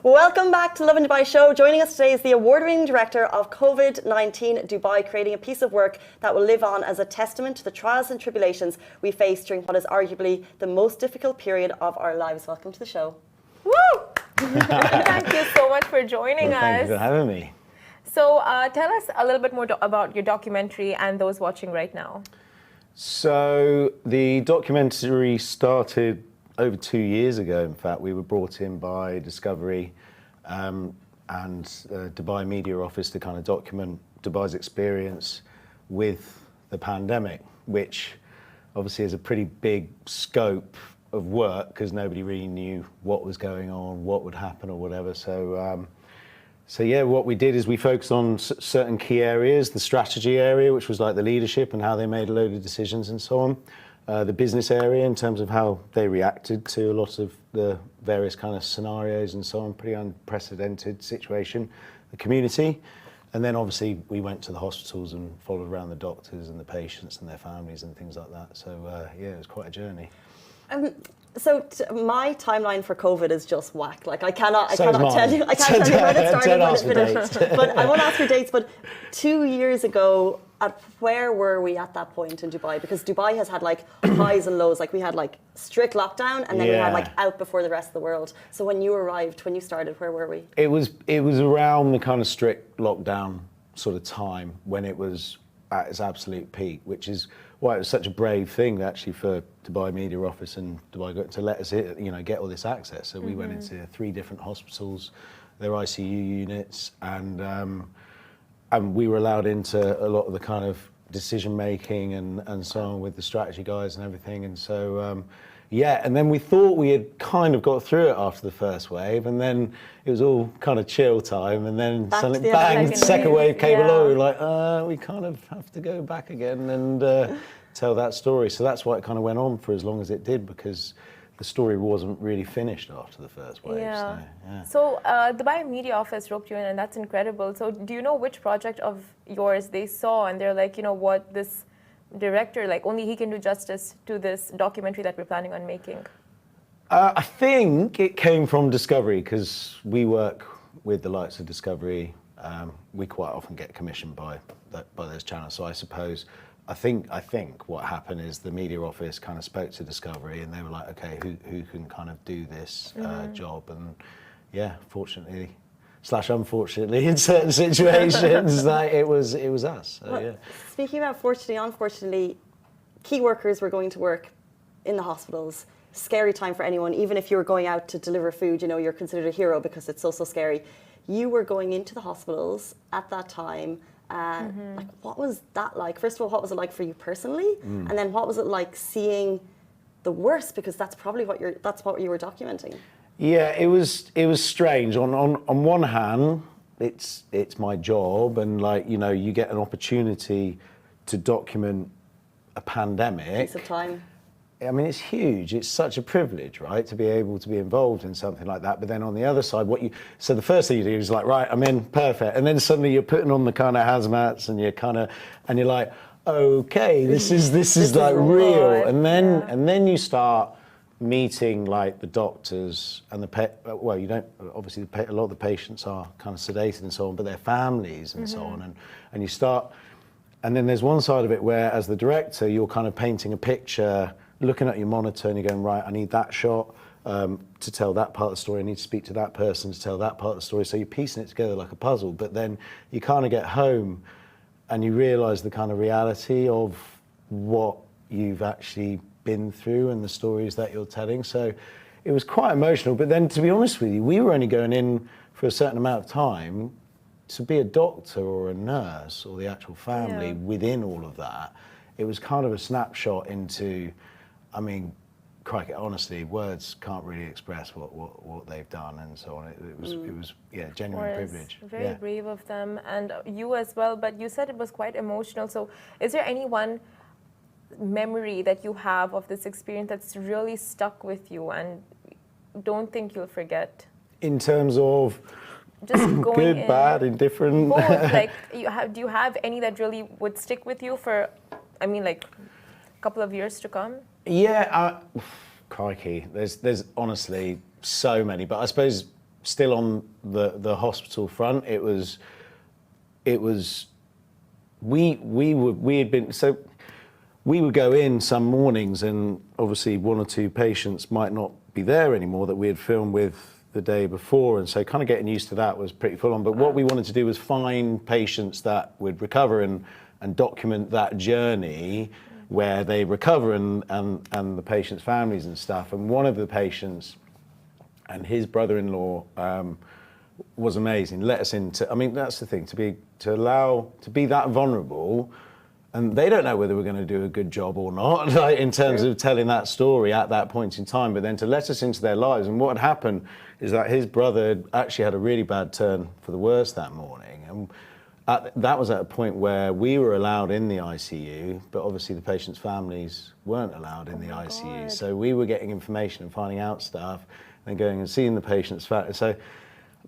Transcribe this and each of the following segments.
Welcome back to Lovin Dubai show. Joining us today is the award-winning director of COVID-19 Dubai, creating a piece of work that will live on as a testament to the trials and tribulations we face during what is arguably the most difficult period of our lives. Welcome to the show. Woo! Thank you so much for joining us. Thank you for having me. So tell us a little bit more about your documentary and those watching right now. So the documentary started over 2 years ago. In fact, we were brought in by Discovery and Dubai Media Office to kind of document Dubai's experience with the pandemic, which obviously is a pretty big scope of work because nobody really knew what was going on, what would happen or whatever. So yeah, what we did is we focused on certain key areas, the strategy area, which was like the leadership and how they made a load of decisions and so on. The business area in terms of how they reacted to a lot of the various kind of scenarios and so on, pretty unprecedented situation, the community. And then obviously we went to the hospitals and followed around the doctors and the patients and their families and things like that. So yeah, it was quite a journey. So my timeline for COVID is just whack. Like I cannot tell you when it started, when it finished. But I won't ask for dates. But 2 years ago, where were we at that point in Dubai? Because Dubai has had like highs and lows. Like we had like strict lockdown, and then we had like out before the rest of the world. So when you arrived, when you started, where were we? It was around the kind of strict lockdown sort of time when it was at its absolute peak, which is why it was such a brave thing actually for Dubai Media Office and Dubai to let us, get all this access. So we went into 3 different hospitals, their ICU units, and we were allowed into a lot of the kind of decision making and so on with the strategy guys and everything. And so yeah, and then we thought we had kind of got through it after the first wave, and then it was all kind of chill time, and then suddenly bang, the second wave came along. We were like, we kind of have to go back again and tell that story. So that's why it kind of went on for as long as it did, because the story wasn't really finished after the first wave. So Dubai Media Office roped you in, and that's incredible. So do you know which project of yours they saw and they're like, you know what, this director, like only he can do justice to this documentary that we're planning on making? I think it came from Discovery, because we work with the likes of Discovery. We quite often get commissioned by those channels. So I suppose, I think what happened is the media office kind of spoke to Discovery, and they were like, okay, who can kind of do this job? And yeah, fortunately / unfortunately, in certain situations, it was us. So, yeah. Speaking about fortunately, unfortunately, key workers were going to work in the hospitals. Scary time for anyone. Even if you were going out to deliver food, you're considered a hero because it's so scary. You were going into the hospitals at that time. Like, what was that like? First of all, what was it like for you personally? And then what was it like seeing the worst? Because that's probably what you were documenting. Yeah, it was strange. On one hand, it's my job, and you get an opportunity to document a pandemic. Piece of time. I mean, it's huge. It's such a privilege, right, to be able to be involved in something like that. But then on the other side, so the first thing you do is like, right, I'm in, perfect. And then suddenly you're putting on the kind of hazmats, and you're like, okay, this is like real. And then you start meeting like the doctors and you don't, obviously a lot of the patients are kind of sedated and so on, but their families and so on. And you start, and then there's one side of it where as the director, you're kind of painting a picture, looking at your monitor and you're going, right, I need that shot to tell that part of the story. I need to speak to that person to tell that part of the story. So you're piecing it together like a puzzle, but then you kind of get home and you realize the kind of reality of what you've actually been through and the stories that you're telling. So it was quite emotional. But then, to be honest with you, we were only going in for a certain amount of time. To be a doctor or a nurse or the actual family within all of that, it was kind of a snapshot into, I mean, crikey, honestly, words can't really express what they've done and so on. It was genuine privilege. Very brave of them, and you as well. But you said it was quite emotional. So is there any one memory that you have of this experience that's really stuck with you and don't think you'll forget? In terms of just going good, in, bad, indifferent? Both. Like, do you have any that really would stick with you for, I mean, like, a couple of years to come? Yeah, crikey. There's honestly so many, but I suppose still on the hospital front. We would go in some mornings, and obviously 1 or 2 patients might not be there anymore that we had filmed with the day before, and so kind of getting used to that was pretty full on. But what we wanted to do was find patients that would recover and document that journey where they recover and the patients' families and stuff. And one of the patients and his brother-in-law was amazing. Let us into, I mean, that's the thing, to be that vulnerable. And they don't know whether we're going to do a good job or not, like, in terms of telling that story at that point in time, but then to let us into their lives. And what had happened is that his brother actually had a really bad turn for the worse that morning. And that was at a point where we were allowed in the ICU, but obviously the patients' families weren't allowed in the ICU. God. So we were getting information and finding out stuff and going and seeing the patients' families. So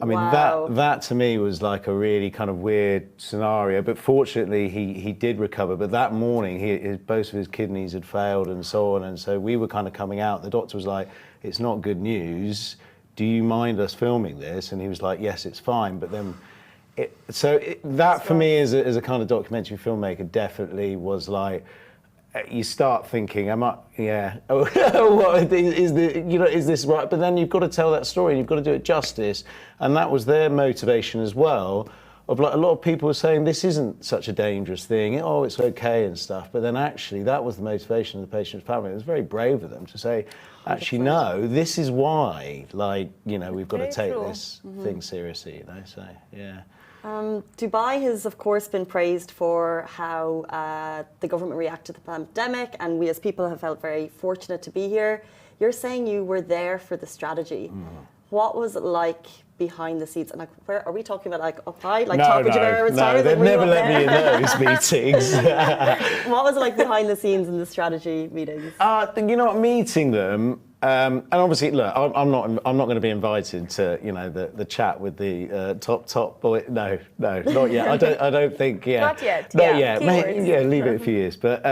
I mean, Wow. that to me was like a really kind of weird scenario, but fortunately he did recover. But that morning, both of his kidneys had failed and so on, and so we were kind of coming out. The doctor was like, "It's not good news. Do you mind us filming this?" And he was like, "Yes, it's fine." But then, that for me as a kind of documentary filmmaker definitely was like, you start thinking, what, is this right? But then you've got to tell that story and you've got to do it justice. And that was their motivation as well. Of like, a lot of people were saying this isn't such a dangerous thing. Oh, it's okay and stuff. But then actually that was the motivation of the patient's family. It was very brave of them to say, actually, no, this is why, like, we've got to take this thing seriously, So, yeah. Dubai has, of course, been praised for how the government reacted to the pandemic, and we as people have felt very fortunate to be here. You're saying you were there for the strategy. What was it like behind the scenes? And like, where are we talking about? Like up high, like top of Genera's Tower? They've never let me in those meetings. What was it like behind the scenes in the strategy meetings? Meeting them. And obviously, look, I'm not going to be invited to, the chat with the top boy. No, not yet. I don't think. Yeah, not yet. Not yet. Leave it a few years. But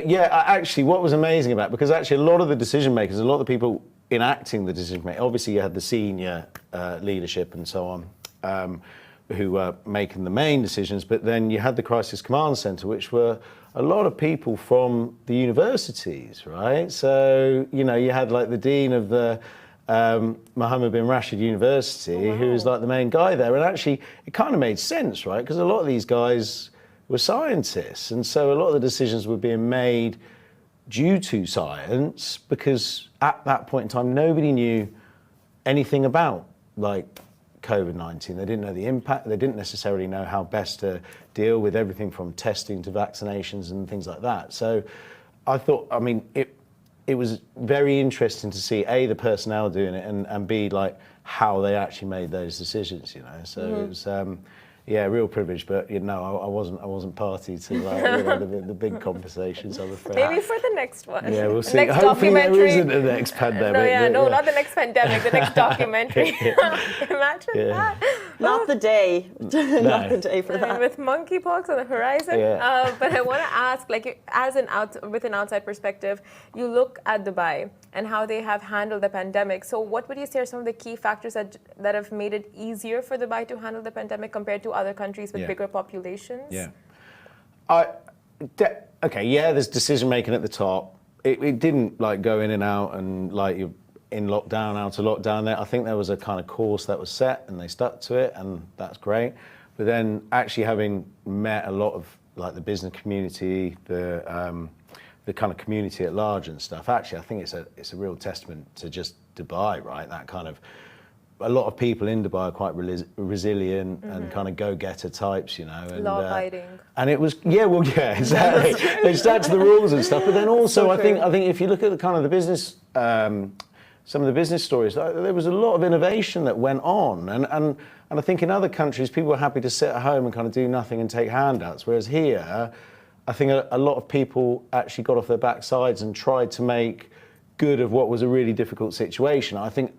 yeah, actually, what was amazing about because actually a lot of the decision makers, a lot of the people enacting the decision making. Obviously, you had the senior leadership and so on, who were making the main decisions. But then you had the Crisis Command Centre, which were a lot of people from the universities, right? So, you had like the dean of the Mohammed bin Rashid University, who was like the main guy there. And actually, it kind of made sense, right? Because a lot of these guys were scientists. And so a lot of the decisions were being made due to science, because at that point in time, nobody knew anything about, like, COVID-19. They didn't know the impact. They didn't necessarily know how best to deal with everything from testing to vaccinations and things like that. So I thought, it was very interesting to see A, the personnel doing it, and B, like how they actually made those decisions, So it was, real privilege, but I wasn't party to the big conversations, I'm afraid. Maybe for the next one. Yeah, we'll see. Next Hopefully documentary. there isn't a next pandemic. Not the next pandemic, the next documentary. Imagine that. Not the day. Not the day for that. With monkeypox on the horizon. Yeah. But I want to ask, like, with an outside perspective, you look at Dubai and how they have handled the pandemic. So what would you say are some of the key factors that have made it easier for Dubai to handle the pandemic compared to other countries with bigger populations? Yeah. There's decision making at the top. It didn't like go in and out and like you're in lockdown, out of lockdown there. I think there was a kind of course that was set and they stuck to it, and that's great. But then actually having met a lot of like the business community, the kind of community at large and stuff, actually I think it's a real testament to just Dubai, right? That kind of, a lot of people in Dubai are quite resilient and kind of go-getter types, And, law-abiding. And it was, exactly. They stuck to the rules and stuff. But then also, I think if you look at the kind of the business, some of the business stories, there was a lot of innovation that went on. And I think in other countries, people were happy to sit at home and kind of do nothing and take handouts. Whereas here, I think a lot of people actually got off their backsides and tried to make good of what was a really difficult situation. I think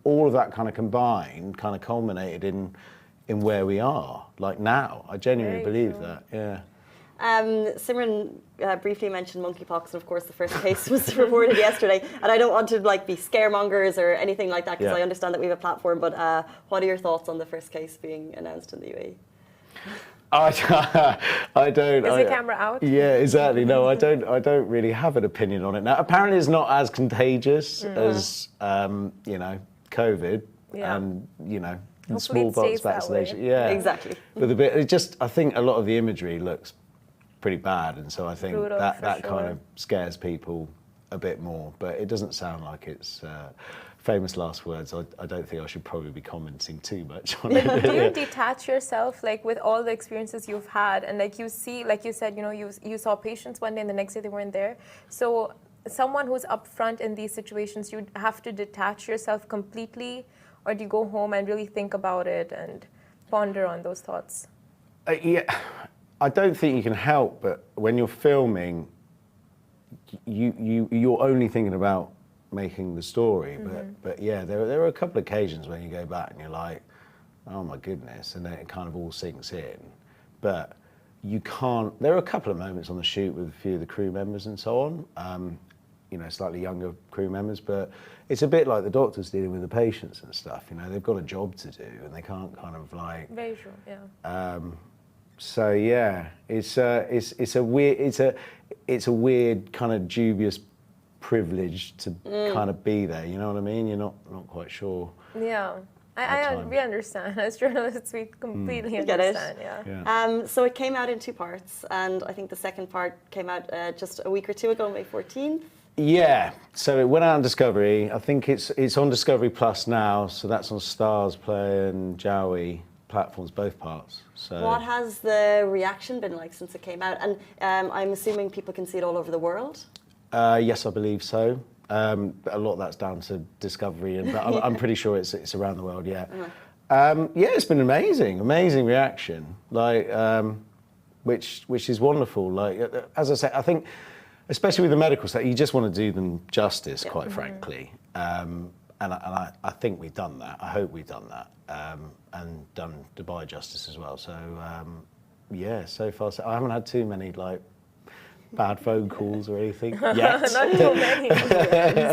all of that kind of combined kind of culminated in where we are, like now. I genuinely believe that, yeah. Simran briefly mentioned monkeypox, and of course the first case was reported yesterday. And I don't want to be scaremongers or anything like that, because I understand that we have a platform. But what are your thoughts on the first case being announced in the UAE? I don't. Is the camera out? Yeah, exactly. No, I don't really have an opinion on it. Now, apparently, it's not as contagious as COVID and smallpox vaccination. Yeah, exactly. But I think a lot of the imagery looks pretty bad, and so I think that kind of scares people a bit more. But it doesn't sound like it's famous last words. I don't think I should probably be commenting too much on it. Do you detach yourself, with all the experiences you've had, and you see, like you said, you saw patients one day and the next day they weren't there. So someone who's up front in these situations, you have to detach yourself completely, or do you go home and really think about it and ponder on those thoughts? Yeah, I don't think you can help, but when you're filming, you're only thinking about making the story. But yeah, there are a couple of occasions when you go back and you're like, oh my goodness, and then it kind of all sinks in. But you can't. There are a couple of moments on the shoot with a few of the crew members and so on. Slightly younger crew members, but it's a bit like the doctors dealing with the patients and stuff. They've got a job to do, and they can't kind of Very true. Yeah. So yeah, it's a weird kind of dubious privilege to kind of be there. You know what I mean? You're not quite sure. Yeah. We understand. As journalists, we completely understand. Yeah. So it came out in 2 parts, and I think the second part came out just a week or 2 ago, May 14th. Yeah. So it went out on Discovery. I think it's on Discovery Plus now. So that's on Stars Play and Jowie platforms, both parts. So what has the reaction been like since it came out? And I'm assuming people can see it all over the world. Yes, I believe so. A lot of that's down to Discovery, but I'm pretty sure it's around the world. Yeah. Yeah, it's been amazing reaction. Which is wonderful. As I say, I think, especially with the medical stuff, you just want to do them justice, quite frankly. And I think we've done that. I hope we've done that, and done Dubai justice as well. So yeah, so far I haven't had too many bad phone calls or anything yet. Not too many.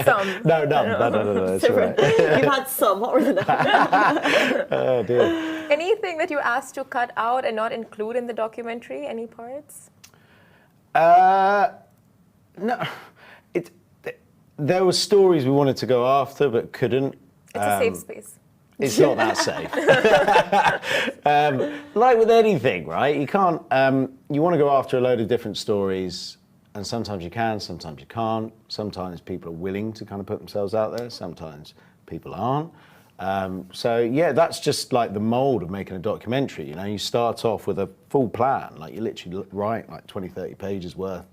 Some. No, none. That's right. You've had some. What were the Oh dear. Anything that you asked to cut out and not include in the documentary? Any parts? No. There were stories we wanted to go after but couldn't. It's a safe space. It's not that safe. Like with anything, right? You can't. You want to go after a load of different stories, and sometimes you can, sometimes you can't. Sometimes people are willing to kind of put themselves out there. Sometimes people aren't. So yeah, that's just the mold of making a documentary. You start off with a full plan. You literally write 20, 30 pages worth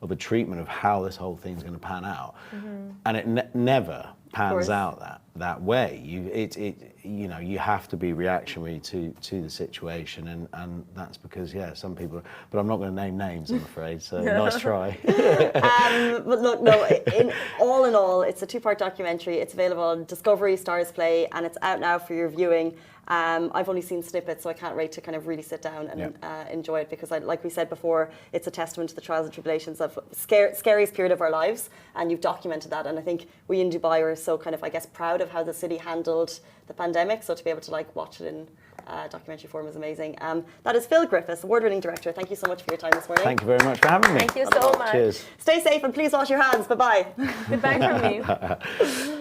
of a treatment of how this whole thing's going to pan out, and it never pans out that way. You have to be reactionary to the situation, and that's because some people. But I'm not going to name names, I'm afraid. So nice try. But look, no. In all, it's a 2-part documentary. It's available on Discovery, Stars Play, and it's out now for your viewing. I've only seen snippets, so I can't wait to kind of really sit down and enjoy it, because, like we said before, it's a testament to the trials and tribulations of scariest period of our lives, and you've documented that. And I think we in Dubai are so kind of, I guess, proud of how the city handled the pandemic. So to be able to watch it in documentary form is amazing. That is Phil Griffiths, award-winning director. Thank you so much for your time this morning. Thank you very much for having me. Thank you so much. Cheers. Stay safe and please wash your hands. Bye-bye. Goodbye from me.